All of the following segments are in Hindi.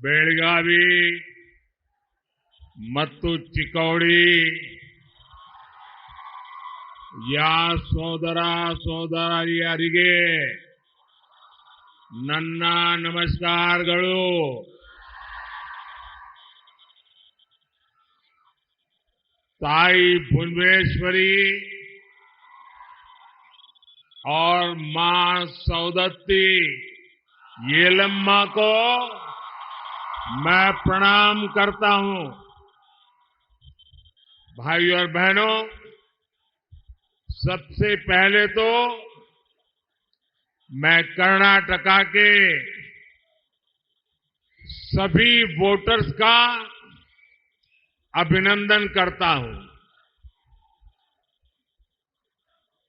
ಬೆಳಗಾವಿ ಮತ್ತು ಚಿಕ್ಕೋಡಿ ಯಾ ಸೋದರ ಸೋದರಿಯರಿಗೆ ನನ್ನ ನಮಸ್ಕಾರಗಳು. ताई भुवनेश्वरी और मां सौदत्ती येलम्मा को मैं प्रणाम करता हूं. भाइयों और बहनों, सबसे पहले तो मैं कर्नाटका के सभी वोटर्स का अभिनंदन करता हूं.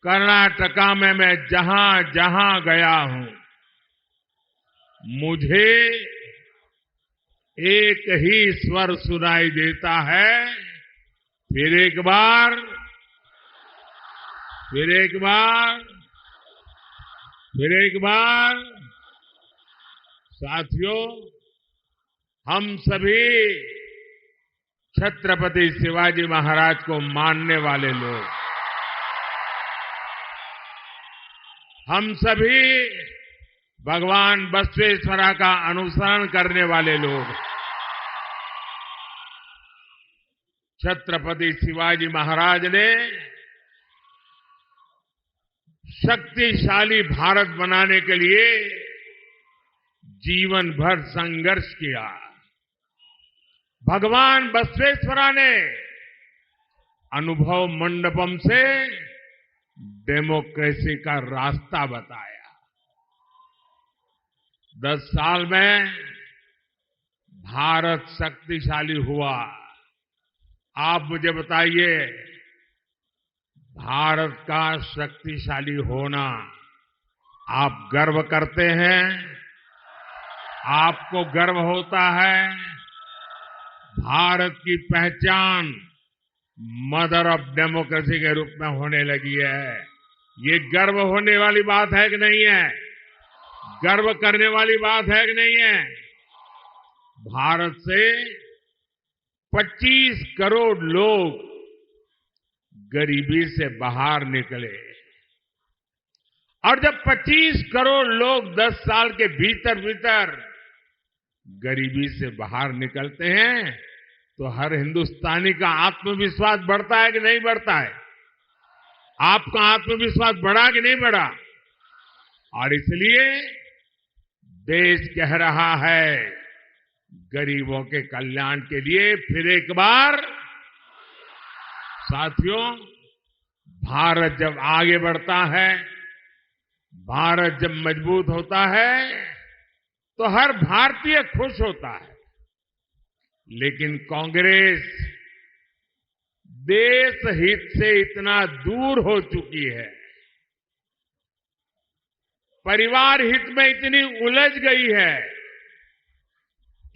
कर्नाटका में मैं जहां जहां गया हूं, मुझे एक ही स्वर सुनाई देता है. फिर एक बार, फिर एक बार, फिर एक बार. साथियों, हम सभी छत्रपति शिवाजी महाराज को मानने वाले लोग, हम सभी भगवान बसवेश्वरा का अनुसरण करने वाले लोग, छत्रपति शिवाजी महाराज ने शक्तिशाली भारत बनाने के लिए जीवन भर संघर्ष किया. भगवान बसवेश्वरा ने अनुभव मंडपम से डेमोक्रेसी का रास्ता बताया. 10 साल में भारत शक्तिशाली हुआ. आप मुझे बताइए, भारत का शक्तिशाली होना आप गर्व करते हैं? आपको गर्व होता है? भारत की पहचान मदर ऑफ डेमोक्रेसी के रूप में होने लगी है. ये गर्व होने वाली बात है कि नहीं है? गर्व करने वाली बात है कि नहीं है? भारत से 25 करोड़ लोग गरीबी से बाहर निकले, और जब 25 करोड़ लोग 10 साल के भीतर भीतर गरीबी से बाहर निकलते हैं, तो हर हिंदुस्तानी का आत्मविश्वास बढ़ता है कि नहीं बढ़ता है? आपका आत्मविश्वास बढ़ा कि नहीं बढ़ा? और इसलिए देश कह रहा है, गरीबों के कल्याण के लिए फिर एक बार. साथियों, भारत जब आगे बढ़ता है, भारत जब मजबूत होता है, तो हर भारतीय खुश होता है. लेकिन कांग्रेस देश हित से इतना दूर हो चुकी है, परिवार हित में इतनी उलझ गई है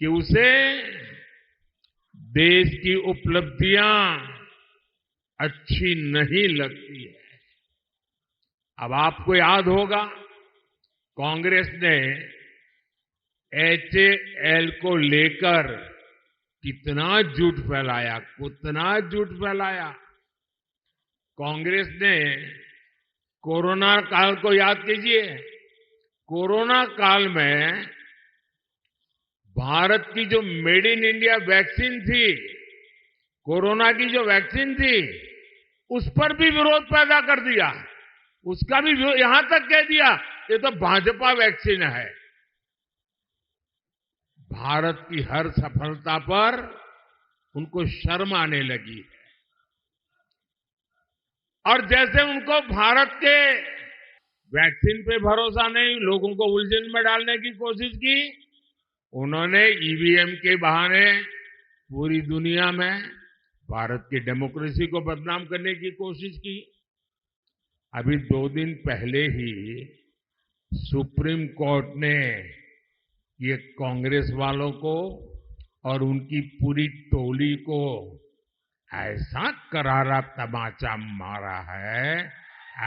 कि उसे देश की उपलब्धियां अच्छी नहीं लगती है. अब आपको याद होगा, कांग्रेस ने HAL को लेकर कितना झूठ फैलाया, कितना झूठ फैलाया. कांग्रेस ने कोरोना काल को याद कीजिए. कोरोना काल में भारत की जो मेड इन इंडिया वैक्सीन थी, कोरोना की जो वैक्सीन थी, उस पर भी विरोध पैदा कर दिया. उसका भी यहां तक कह दिया ये तो भाजपा वैक्सीन है. भारत की हर सफलता पर उनको शर्म आने लगी है, और जैसे उनको भारत के वैक्सीन पे भरोसा नहीं, लोगों को उलझन में डालने की कोशिश की, उन्होंने ईवीएम के बहाने पूरी दुनिया में भारत की डेमोक्रेसी को बदनाम करने की कोशिश की. अभी 2 दिन पहले ही सुप्रीम कोर्ट ने ये कांग्रेस वालों को और उनकी पूरी टोली को ऐसा करारा तमाचा मारा है,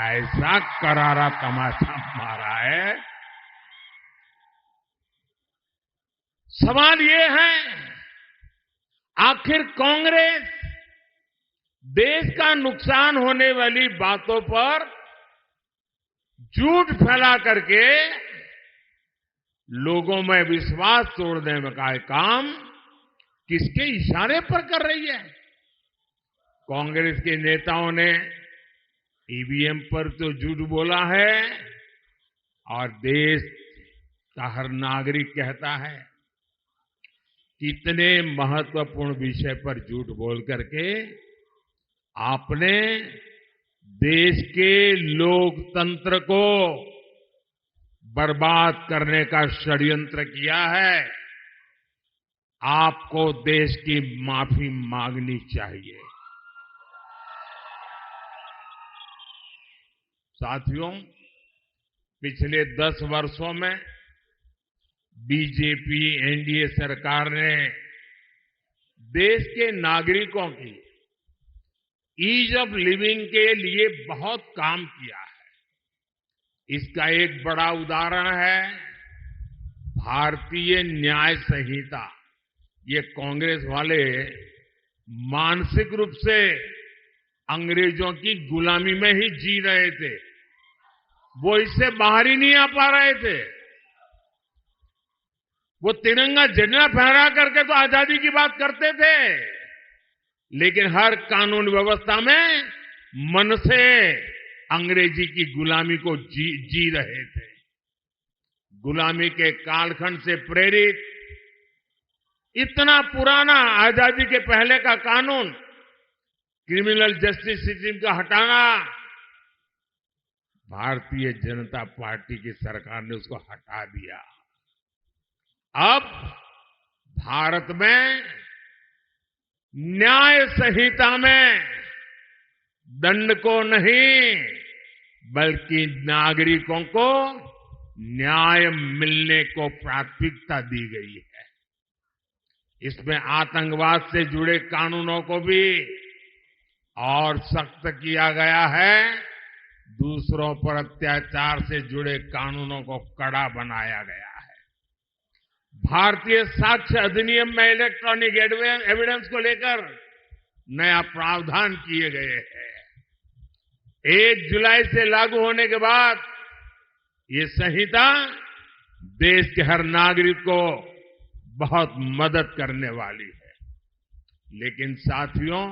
ऐसा करारा तमाचा मारा है सवाल ये है, आखिर कांग्रेस देश का नुकसान होने वाली बातों पर झूठ फैला करके लोगों में विश्वास तोड़ने का काम किसके इशारे पर कर रही है? कांग्रेस के नेताओं ने ईवीएम पर तो झूठ बोला है और देश का हर नागरिक कहता है कितने महत्वपूर्ण विषय पर झूठ बोल करके आपने देश के लोकतंत्र को बर्बाद करने का षड्यंत्र किया है। आपको देश की माफी मांगनी चाहिए। साथियों, पिछले 10 वर्षों में बीजेपी एनडीए सरकार ने देश के नागरिकों की ईज ऑफ लिविंग के लिए बहुत काम किया है। इसका एक बड़ा उदाहरण है भारतीय न्याय संहिता। ये कांग्रेस वाले मानसिक रूप से अंग्रेजों की गुलामी में ही जी रहे थे, वो इससे बाहर ही नहीं आ पा रहे थे। वो तिरंगा झंडा फहरा करके तो आजादी की बात करते थे, लेकिन हर कानून व्यवस्था में मन से अंग्रेजी की गुलामी को जी रहे थे। गुलामी के कालखंड से प्रेरित इतना पुराना आजादी के पहले का कानून, क्रिमिनल जस्टिस सिस्टम का हटाना, भारतीय जनता पार्टी की सरकार ने उसको हटा दिया। अब भारत में न्याय संहिता में दंड को नहीं बल्कि नागरिकों को न्याय मिलने को प्राथमिकता दी गई है। इसमें आतंकवाद से जुड़े कानूनों को भी और सख्त किया गया है। दूसरों पर अत्याचार से जुड़े कानूनों को कड़ा बनाया गया है। भारतीय साक्ष्य अधिनियम में इलेक्ट्रॉनिक एविडेंस को लेकर नया प्रावधान किए गए हैं। 1 जुलाई से लागू होने के बाद ये संहिता देश के हर नागरिक को बहुत मदद करने वाली है। लेकिन साथियों,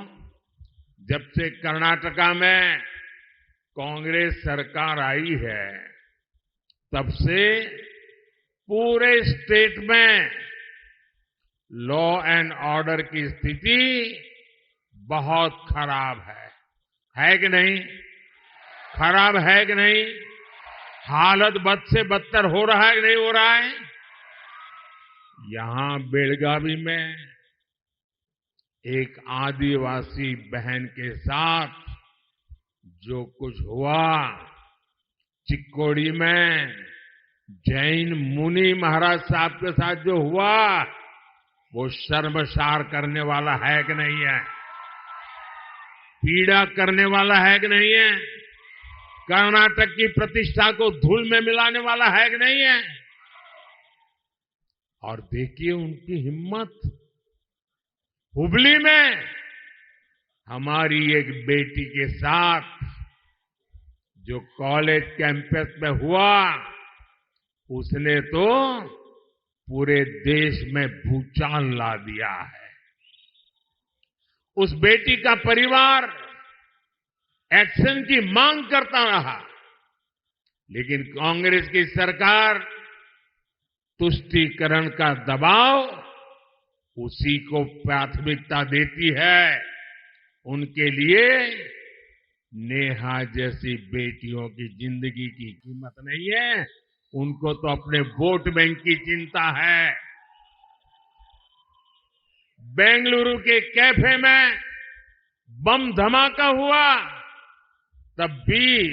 जब से कर्नाटका में कांग्रेस सरकार आई है, तब से पूरे स्टेट में लॉ एंड ऑर्डर की स्थिति बहुत खराब है कि नहीं? खराब है कि नहीं? हालत बद से बदतर हो रहा है कि नहीं हो रहा है? यहां बेलगावी में एक आदिवासी बहन के साथ जो कुछ हुआ, चिक्कोड़ी में जैन मुनि महाराज साहब के साथ जो हुआ, वो शर्मसार करने वाला है कि नहीं है? पीड़ा करने वाला है कि नहीं है? कर्नाटक की प्रतिष्ठा को धूल में मिलाने वाला है कि नहीं है? और देखिए उनकी हिम्मत। हुबली में हमारी एक बेटी के साथ जो कॉलेज कैंपस में हुआ, उसने तो पूरे देश में भूचाल ला दिया है। उस बेटी का परिवार एक्शन की मांग करता रहा, लेकिन कांग्रेस की सरकार तुष्टीकरण का दबाव उसी को प्राथमिकता देती है। उनके लिए नेहा जैसी बेटियों की जिंदगी की कीमत नहीं है, उनको तो अपने वोट बैंक की चिंता है। बेंगलुरु के कैफे में बम धमाका हुआ, तब भी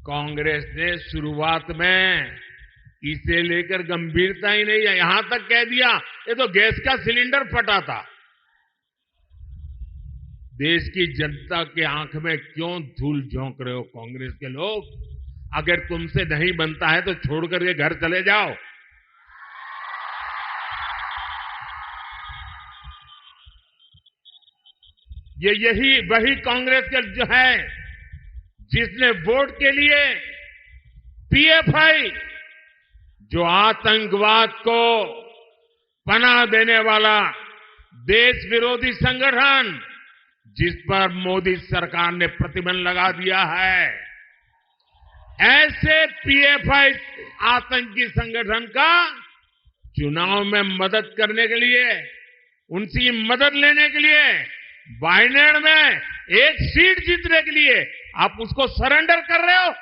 कांग्रेस ने शुरुआत में इसे लेकर गंभीरता ही नहीं है। यहां तक कह दिया ये तो गैस का सिलेंडर फटा था। देश की जनता के आंख में क्यों धूल झोंक रहे हो कांग्रेस के लोग? अगर तुमसे नहीं बनता है तो छोड़ करके घर चले जाओ। यही वही कांग्रेस के जो है जिसने वोट के लिए पीएफआई, जो आतंकवाद को पनाह देने वाला देश विरोधी संगठन, जिस पर मोदी सरकार ने प्रतिबंध लगा दिया है, ऐसे पीएफआई आतंकी संगठन का चुनाव में मदद करने के लिए, उनकी मदद लेने के लिए, वायनाड में एक सीट जीतने के लिए आप उसको सरेंडर कर रहे हो,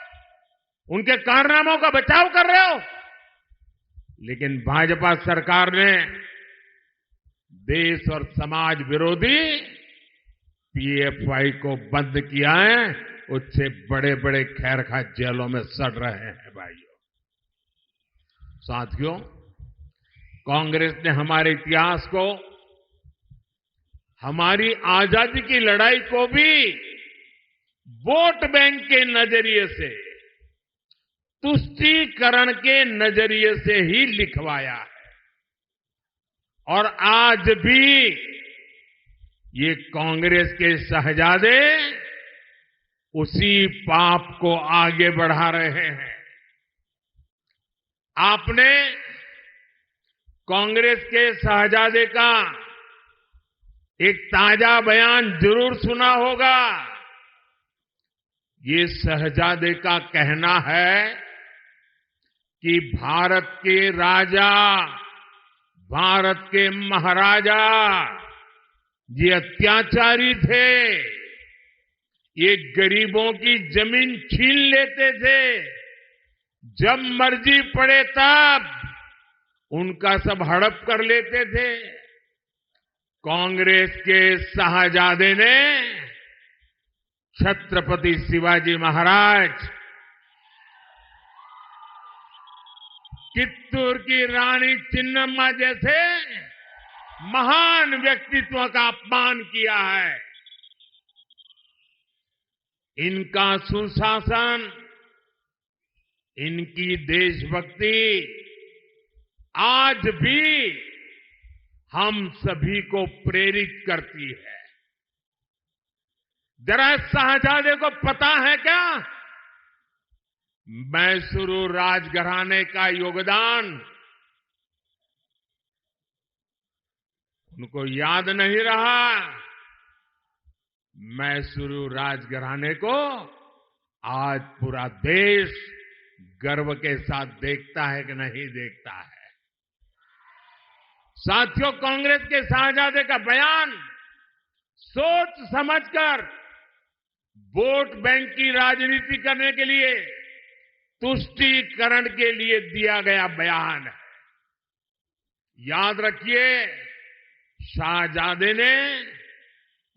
उनके कारनामों का बचाव कर रहे हो। लेकिन भाजपा सरकार ने देश और समाज विरोधी पीएफआई को बंद किया है, उससे बड़े बड़े खैरखा जेलों में सड़ रहे हैं। भाइयों, साथियों, कांग्रेस ने हमारे इतिहास को, हमारी आजादी की लड़ाई को भी वोट बैंक के नजरिए से, तुष्टीकरण के नजरिए से ही लिखवाया है। और आज भी ये कांग्रेस के शहजादे उसी पाप को आगे बढ़ा रहे हैं। आपने कांग्रेस के शहजादे का एक ताजा बयान जरूर सुना होगा। ये शहजादे का कहना है कि भारत के राजा, भारत के महाराजा ये अत्याचारी थे, ये गरीबों की जमीन छीन लेते थे, जब मर्जी पड़े तब उनका सब हड़प कर लेते थे। कांग्रेस के शाहजादे ने छत्रपति शिवाजी महाराज, कित्तूर की रानी चिन्नम्मा जैसे महान व्यक्तित्व का अपमान किया है। इनका सुशासन, इनकी देशभक्ति आज भी हम सभी को प्रेरित करती है। जरा शाहजादे को पता है क्या मैसूरू राजघराने का योगदान? उनको याद नहीं रहा। मैसूरू राजघराने को आज पूरा देश गर्व के साथ देखता है कि नहीं देखता है। साथियों, कांग्रेस के शाहजादे का बयान सोच समझकर वोट बैंक की राजनीति करने के लिए, तुष्टीकरण के लिए दिया गया बयान है। याद रखिए, शाहजादे ने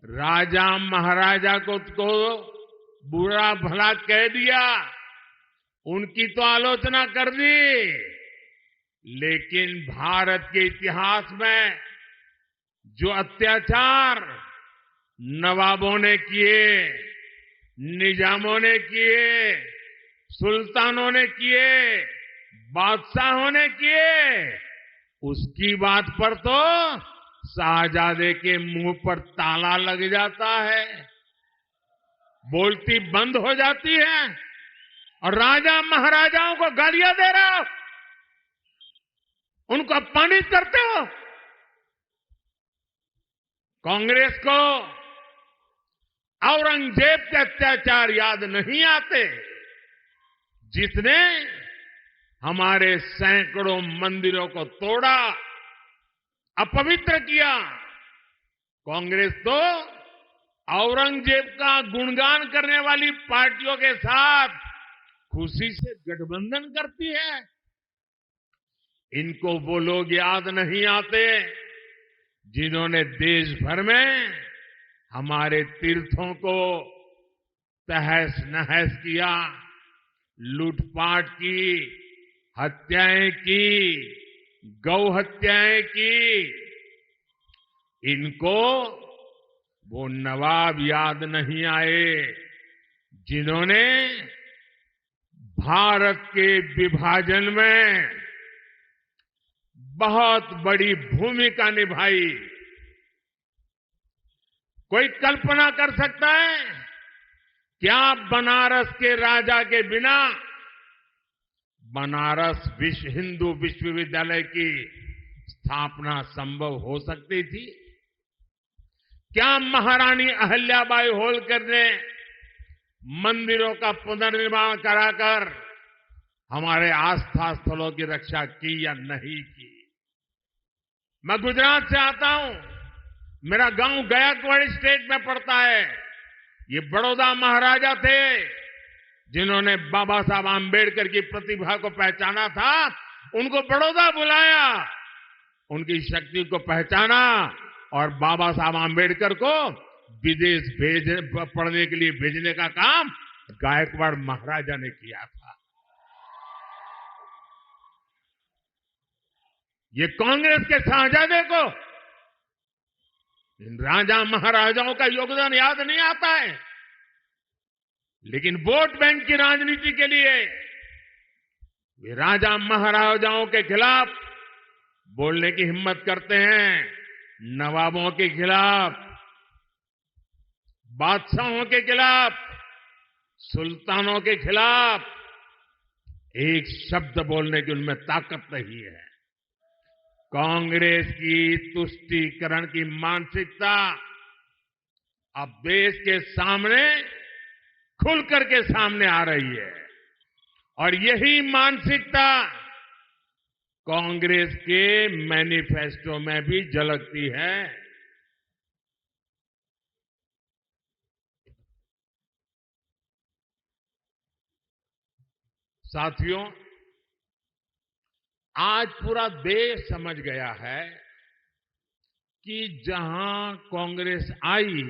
राजा महाराजा को बुरा भला कह दिया, उनकी तो आलोचना कर दी, लेकिन भारत के इतिहास में जो अत्याचार नवाबों ने किए, निजामों ने किए, सुल्तानों ने किए, बादशाहों ने किए, उसकी बात पर तो शाहजादे के मुंह पर ताला लग जाता है, बोलती बंद हो जाती है और राजा महाराजाओं को गालियां दे रहे हो, उनको अपमानित करते हो। कांग्रेस को औरंगजेब के अत्याचार याद नहीं आते, जिसने हमारे सैकड़ों मंदिरों को तोड़ा, अपवित्र किया। कांग्रेस तो औरंगजेब का गुणगान करने वाली पार्टियों के साथ खुशी से गठबंधन करती है। इनको वो लोग याद नहीं आते जिन्होंने देश भर में हमारे तीर्थों को तहस नहस किया, लूटपाट की, हत्याएं की, गौ हत्याएं की। इनको वो नवाब याद नहीं आए जिन्होंने भारत के विभाजन में बहुत बड़ी भूमिका निभाई। कोई कल्पना कर सकता है क्या बनारस के राजा के बिना बनारस हिंदू विश्वविद्यालय की स्थापना संभव हो सकती थी? क्या महारानी अहल्याबाई होलकर ने मंदिरों का पुनर्निर्माण कराकर हमारे आस्था स्थलों की रक्षा की या नहीं की? मैं गुजरात से आता हूं, मेरा गांव गायकवाड़ स्टेट में पड़ता है। ये बड़ौदा महाराजा थे जिन्होंने बाबा साहब आम्बेडकर की प्रतिभा को पहचाना था, उनको बड़ौदा बुलाया, उनकी शक्ति को पहचाना और बाबा साहब आम्बेडकर को विदेश पढ़ने के लिए भेजने का काम गायकवाड़ महाराजा ने किया था। ये कांग्रेस के शाहजादे को इन राजा महाराजाओं का योगदान याद नहीं आता है, लेकिन वोट बैंक की राजनीति के लिए वे राजा महाराजाओं के खिलाफ बोलने की हिम्मत करते हैं, नवाबों के खिलाफ, बादशाहों के खिलाफ, सुल्तानों के खिलाफ एक शब्द बोलने की उनमें ताकत नहीं है। कांग्रेस की तुष्टीकरण की मानसिकता अब देश के सामने खुल करके सामने आ रही है और यही मानसिकता कांग्रेस के मैनिफेस्टो में भी झलकती है। साथियों, आज पूरा देश समझ गया है कि जहां कांग्रेस आई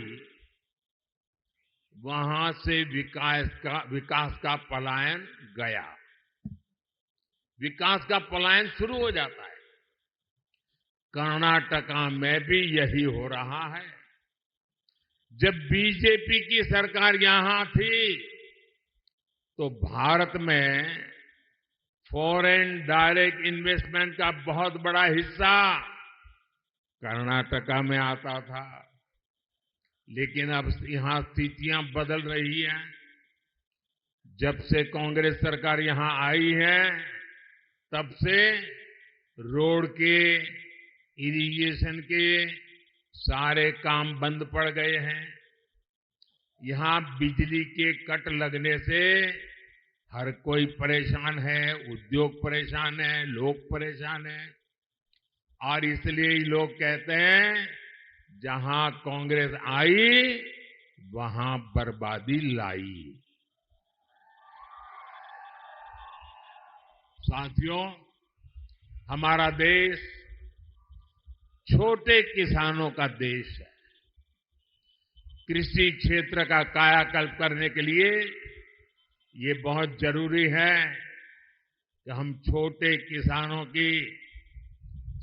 वहां से विकास का पलायन गया, विकास का पलायन शुरू हो जाता है। कर्नाटका में भी यही हो रहा है। जब बीजेपी की सरकार यहां थी तो भारत में फॉरेन डायरेक्ट इन्वेस्टमेंट का बहुत बड़ा हिस्सा कर्नाटका में आता था, लेकिन अब यहां स्थितियां बदल रही हैं। जब से कांग्रेस सरकार यहां आई है तब से रोड के, इरिगेशन के सारे काम बंद पड़ गए हैं। यहां बिजली के कट लगने से हर कोई परेशान है, उद्योग परेशान है, लोग परेशान हैं और इसलिए ही लोग कहते हैं जहां कांग्रेस आई वहां बर्बादी लाई। साथियों, हमारा देश छोटे किसानों का देश है। कृषि क्षेत्र का कायाकल्प करने के लिए ये बहुत जरूरी है कि हम छोटे किसानों की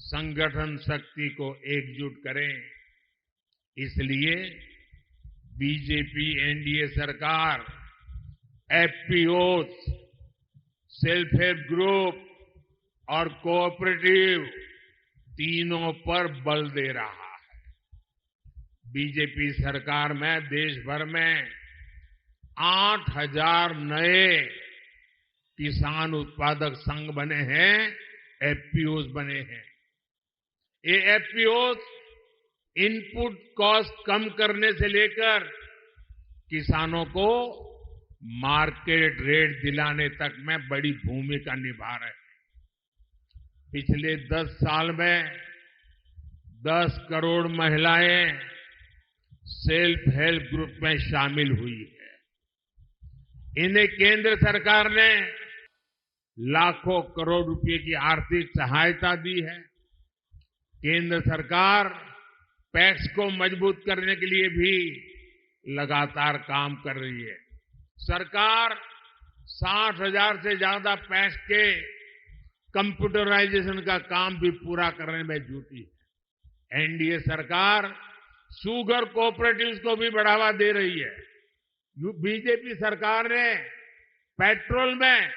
संगठन शक्ति को एकजुट करें। इसलिए बीजेपी एनडीए सरकार एफपीओ, सेल्फ हेल्प ग्रुप और कोऑपरेटिव तीनों पर बल दे रहा है। बीजेपी सरकार में देश भर में 8,000 नए किसान उत्पादक संघ बने हैं, एफपीओस बने हैं। ये एफपीओस इनपुट कॉस्ट कम करने से लेकर किसानों को मार्केट रेट दिलाने तक में बड़ी भूमिका निभा रहे हैं। पिछले 10 साल में 10 करोड़ महिलाएं सेल्फ हेल्प ग्रुप में शामिल हुई है। इन्हें केंद्र सरकार ने लाखों करोड़ रुपए की आर्थिक सहायता दी है। केंद्र सरकार पैक्स को मजबूत करने के लिए भी लगातार काम कर रही है। सरकार 60,000 से ज्यादा पैक्स के कंप्यूटराइजेशन का काम भी पूरा करने में जुटी है। एनडीए सरकार शुगर कोऑपरेटिव्स को भी बढ़ावा दे रही है। बीजेपी सरकार ने पेट्रोल में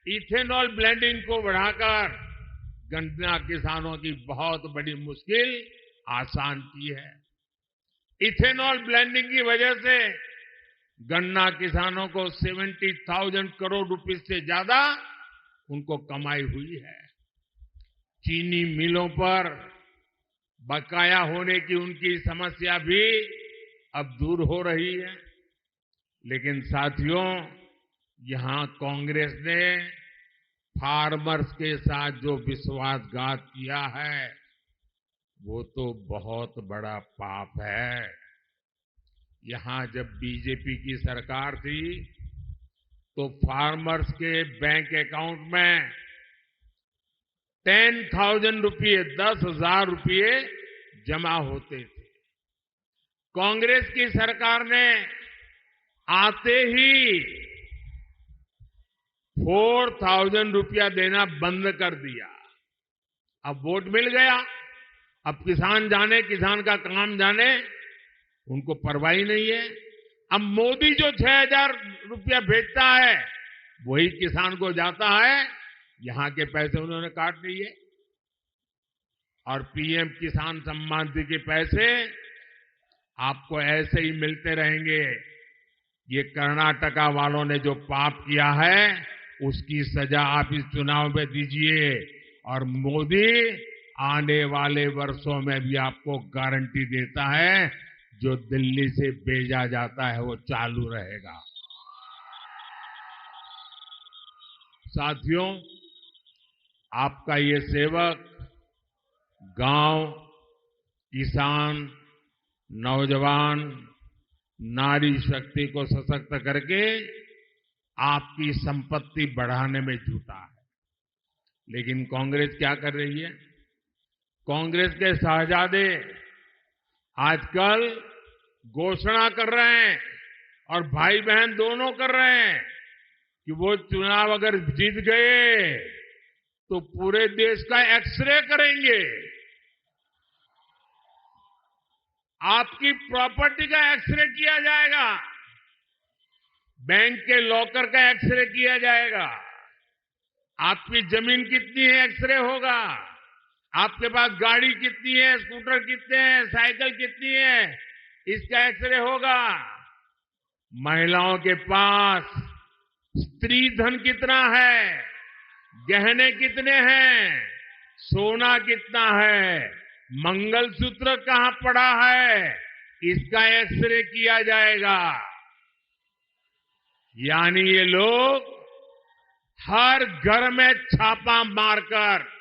इथेनॉल ब्लेंडिंग को बढ़ाकर गन्ना किसानों की बहुत बड़ी मुश्किल आसान की है। इथेनॉल ब्लेंडिंग की वजह से गन्ना किसानों को 70,000 करोड़ रुपए से ज्यादा उनको कमाई हुई है। चीनी मिलों पर बकाया होने की उनकी समस्या भी अब दूर हो रही है। लेकिन साथियों, यहां कांग्रेस ने फार्मर्स के साथ जो विश्वासघात किया है वो तो बहुत बड़ा पाप है। यहां जब बीजेपी की सरकार थी तो फार्मर्स के बैंक अकाउंट में 10,000 रुपये, 10,000 रुपये जमा होते थे। कांग्रेस की सरकार ने आते ही 4,000 रुपया देना बंद कर दिया। अब वोट मिल गया, अब किसान जाने, किसान का काम जाने, उनको परवाह ही नहीं है। अब मोदी जो 6,000 रुपया भेजता है वही किसान को जाता है, यहां के पैसे उन्होंने काट लिए। और पीएम किसान सम्मान निधि के पैसे आपको ऐसे ही मिलते रहेंगे। ये कर्नाटका वालों ने जो पाप किया है उसकी सजा आप इस चुनाव में दीजिए, और मोदी आने वाले वर्षों में भी आपको गारंटी देता है जो दिल्ली से भेजा जाता है वो चालू रहेगा। साथियों, आपका ये सेवक गांव, किसान, नौजवान, नारी शक्ति को सशक्त करके आपकी संपत्ति बढ़ाने में जुटा है। लेकिन कांग्रेस क्या कर रही है? कांग्रेस के शहजादे आजकल घोषणा कर रहे हैं, और भाई बहन दोनों कर रहे हैं, कि वो चुनाव अगर जीत गए तो पूरे देश का एक्सरे करेंगे, आपकी प्रॉपर्टी का एक्सरे किया जाएगा, बैंक के लॉकर का एक्सरे किया जाएगा, आपकी जमीन कितनी है एक्सरे होगा, आपके पास गाड़ी कितनी है, स्कूटर कितने हैं, साइकिल कितनी है, इसका एक्सरे होगा। महिलाओं के पास स्त्री धन कितना है, गहने कितने हैं, सोना कितना है, मंगलसूत्र कहां पड़ा है, इसका एक्सरे किया जाएगा। यानी ये लोग हर घर में छापा मारकर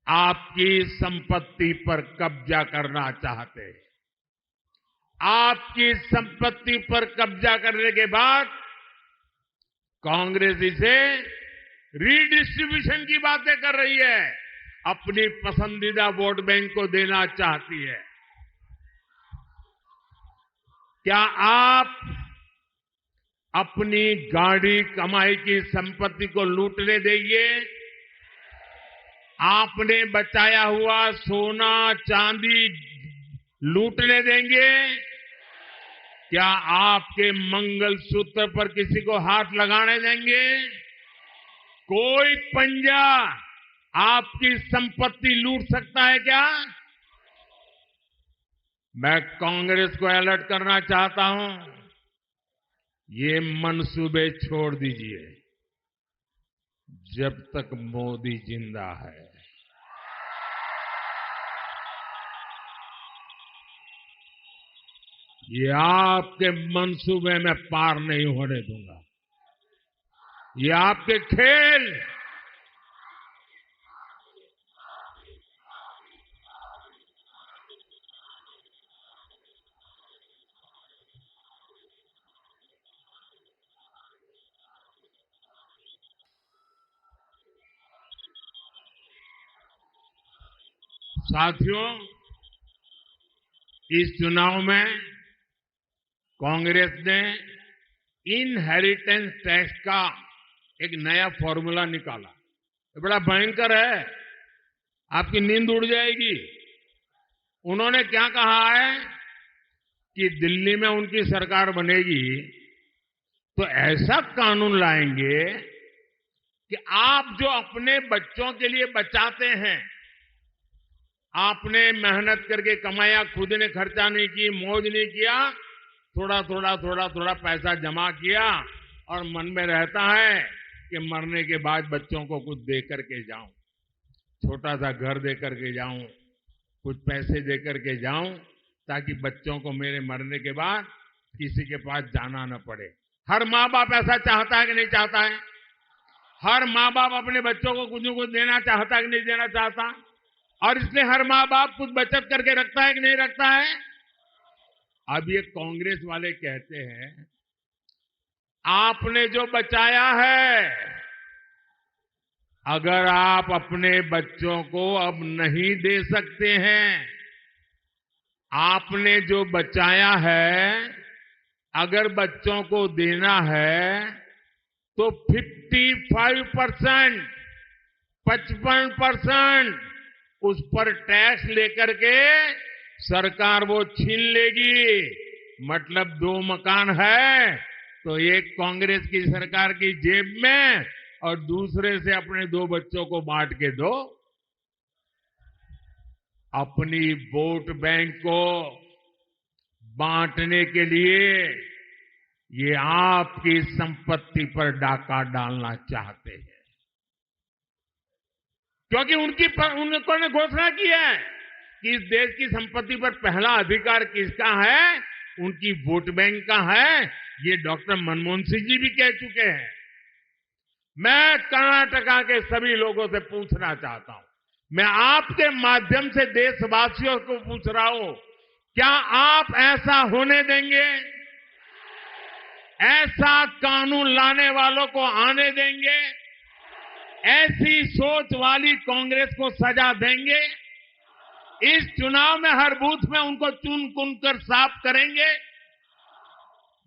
आपकी संपत्ति पर कब्जा करना चाहते हैं। आपकी संपत्ति पर कब्जा करने के बाद कांग्रेस इसे रीडिस्ट्रीब्यूशन की बातें कर रही है, अपनी पसंदीदा वोट बैंक को देना चाहती है। क्या आप अपनी गाड़ी कमाई की संपत्ति को लूटने देंगे? आपने बचाया हुआ सोना चांदी लूटने देंगे? क्या आपके मंगलसूत्र पर किसी को हाथ लगाने देंगे? कोई पंजा आपकी संपत्ति लूट सकता है क्या? मैं कांग्रेस को अलर्ट करना चाहता हूं, ये मंसूबे छोड़ दीजिए जब तक मोदी जिंदा है। ये आपके मंसूबे में पार नहीं होने दूंगा। ये आपके खेल साथियों, इस चुनाव में कांग्रेस ने इनहेरिटेंस टैक्स का एक नया फॉर्मूला निकाला। ये बड़ा भयंकर है, आपकी नींद उड़ जाएगी। उन्होंने क्या कहा है कि दिल्ली में उनकी सरकार बनेगी तो ऐसा कानून लाएंगे कि आप जो अपने बच्चों के लिए बचाते हैं, आपने मेहनत करके कमाया, खुद ने खर्चा नहीं की, मौज नहीं किया, थोड़ा थोड़ा थोड़ा थोड़ा पैसा जमा किया और मन में रहता है कि मरने के बाद बच्चों को कुछ दे करके जाऊं, छोटा सा घर दे करके जाऊं, कुछ पैसे दे करके जाऊं, ताकि बच्चों को मेरे मरने के बाद किसी के पास जाना न पड़े। हर माँ बाप ऐसा चाहता है कि नहीं चाहता है? हर माँ बाप अपने बच्चों को कुछ न कुछ देना चाहता है कि नहीं देना चाहता? और इसलिए हर माँ बाप कुछ बचत करके रखता है कि नहीं रखता है? अब ये कांग्रेस वाले कहते हैं आपने जो बचाया है, अगर आप अपने बच्चों को अब नहीं दे सकते हैं, आपने जो बचाया है अगर बच्चों को देना है तो 55%, 55% उस पर टैक्स लेकर के सरकार वो छीन लेगी। मतलब 2 मकान है तो एक कांग्रेस की सरकार की जेब में और दूसरे से अपने 2 बच्चों को बांट के दो। अपनी वोट बैंक को बांटने के लिए ये आपकी संपत्ति पर डाका डालना चाहते हैं, क्योंकि उन्होंने घोषणा की है कि इस देश की संपत्ति पर पहला अधिकार किसका है, उनकी वोट बैंक का है। ये डॉक्टर मनमोहन सिंह जी भी कह चुके हैं। मैं कर्नाटका के सभी लोगों से पूछना चाहता हूं, मैं आपके माध्यम से देशवासियों को पूछ रहा हूं, क्या आप ऐसा होने देंगे? ऐसा कानून लाने वालों को आने देंगे? ऐसी सोच वाली कांग्रेस को सजा देंगे? इस चुनाव में हर बूथ में उनको चुन चुन कर साफ करेंगे?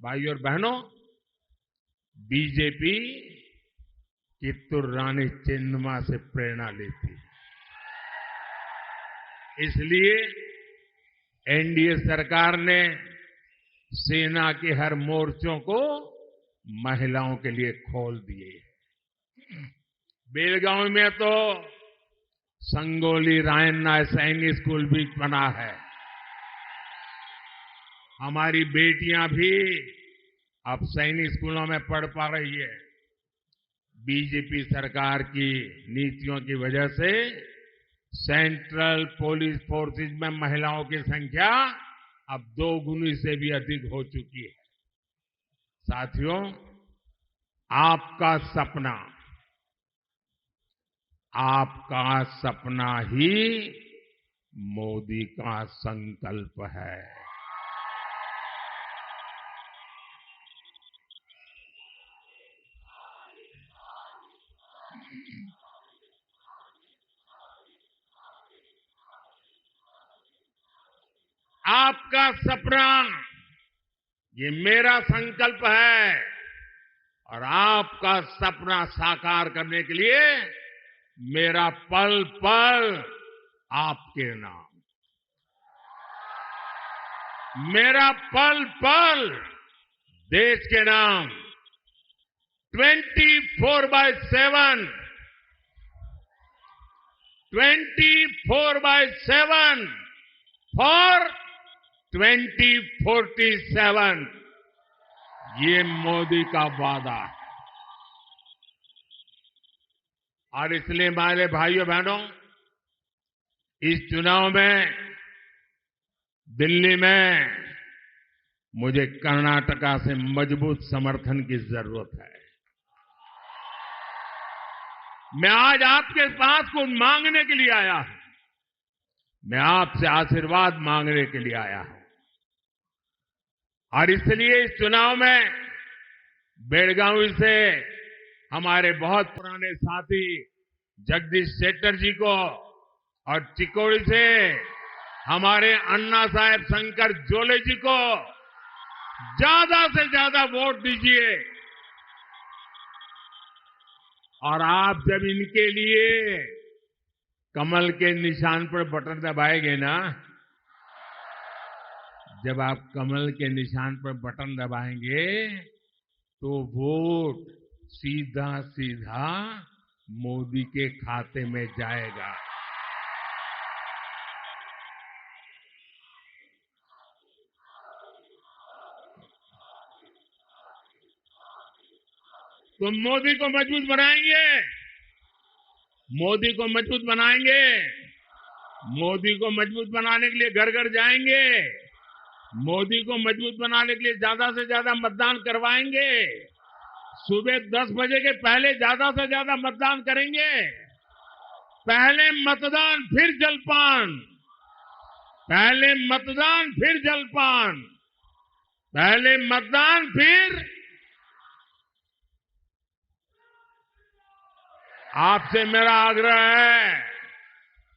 भाइयों और बहनों, बीजेपी कित्तूर रानी चेन्नम्मा से प्रेरणा लेती है। इसलिए एनडीए सरकार ने सेना के हर मोर्चों को महिलाओं के लिए खोल दिए। बेलगांव में तो संगोली रायन्ना सैनिक स्कूल भी बना है। हमारी बेटियां भी अब सैनिक स्कूलों में पढ़ पा रही है। बीजेपी सरकार की नीतियों की वजह से सेंट्रल पुलिस फोर्सेस में महिलाओं की संख्या अब 2 गुनी से भी अधिक हो चुकी है। साथियों, आपका सपना ही मोदी का संकल्प है। आपका सपना ये मेरा संकल्प है और आपका सपना साकार करने के लिए मेरा पल पल आपके नाम, मेरा पल पल देश के नाम। 24/7 24/7 फॉर 2047 ये मोदी का वादा है। और इसलिए हमारे भाइयों बहनों, इस चुनाव में दिल्ली में मुझे कर्नाटका से मजबूत समर्थन की जरूरत है। मैं आज आपके पास कुछ मांगने के लिए आया हूं। मैं आपसे आशीर्वाद मांगने के लिए आया हूं। और इसलिए इस चुनाव में बेलगावी से हमारे बहुत पुराने साथी जगदीश शेट्टर जी को और चिकोड़ी से हमारे अन्ना साहेब शंकर जोले जी को ज्यादा से ज्यादा वोट दीजिए। और आप जब इनके लिए कमल के निशान पर बटन दबाएंगे ना, जब आप कमल के निशान पर बटन दबाएंगे तो वोट सीधा सीधा मोदी के खाते में जाएगा। तो मोदी को मजबूत बनाएंगे, मोदी को मजबूत बनाएंगे, मोदी को मजबूत बनाने के लिए घर घर जाएंगे, मोदी को मजबूत बनाने के लिए ज्यादा से ज्यादा मतदान करवाएंगे, सुबह 10 बजे के पहले ज्यादा से ज्यादा मतदान करेंगे, पहले मतदान फिर जलपान, पहले मतदान फिर जलपान, पहले मतदान फिर। आपसे मेरा आग्रह है,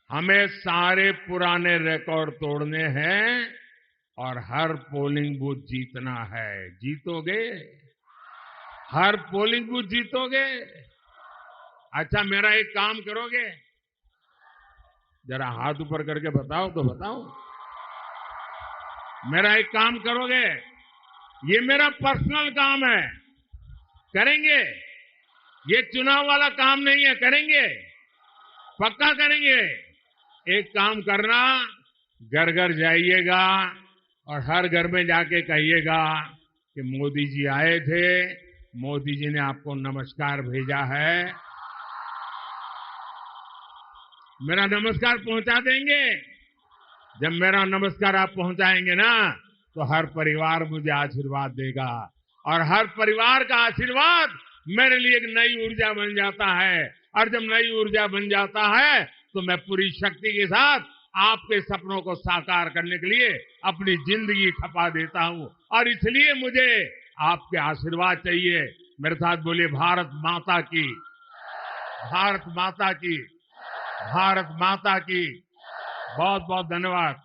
हमें सारे पुराने रिकॉर्ड तोड़ने हैं और हर पोलिंग बूथ जीतना है। जीतोगे? हर पोलिंग बूथ जीतोगे? अच्छा, मेरा एक काम करोगे? जरा हाथ ऊपर करके बताओ तो बताओ। मेरा एक काम करोगे? ये मेरा पर्सनल काम है, करेंगे? ये चुनाव वाला काम नहीं है, करेंगे? पक्का करेंगे? एक काम करना, घर घर जाइएगा और हर घर में जाके कहिएगा कि मोदी जी आए थे, मोदी जी ने आपको नमस्कार भेजा है। मेरा नमस्कार पहुंचा देंगे? जब मेरा नमस्कार आप पहुंचाएंगे ना, तो हर परिवार मुझे आशीर्वाद देगा और हर परिवार का आशीर्वाद मेरे लिए एक नई ऊर्जा बन जाता है। और जब नई ऊर्जा बन जाता है तो मैं पूरी शक्ति के साथ आपके सपनों को साकार करने के लिए अपनी जिंदगी खपा देता हूं। और इसलिए मुझे आपके आशीर्वाद चाहिए। मेरे साथ बोलिए, भारत माता की, भारत माता की, भारत माता की। बहुत बहुत धन्यवाद।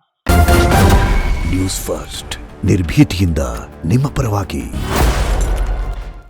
ನ್ಯೂಸ್ ಫಸ್ಟ್ ನಿರ್ಭೀತಿಯಿಂದ ನಿಮ್ಮ ಪರವಾಗಿ।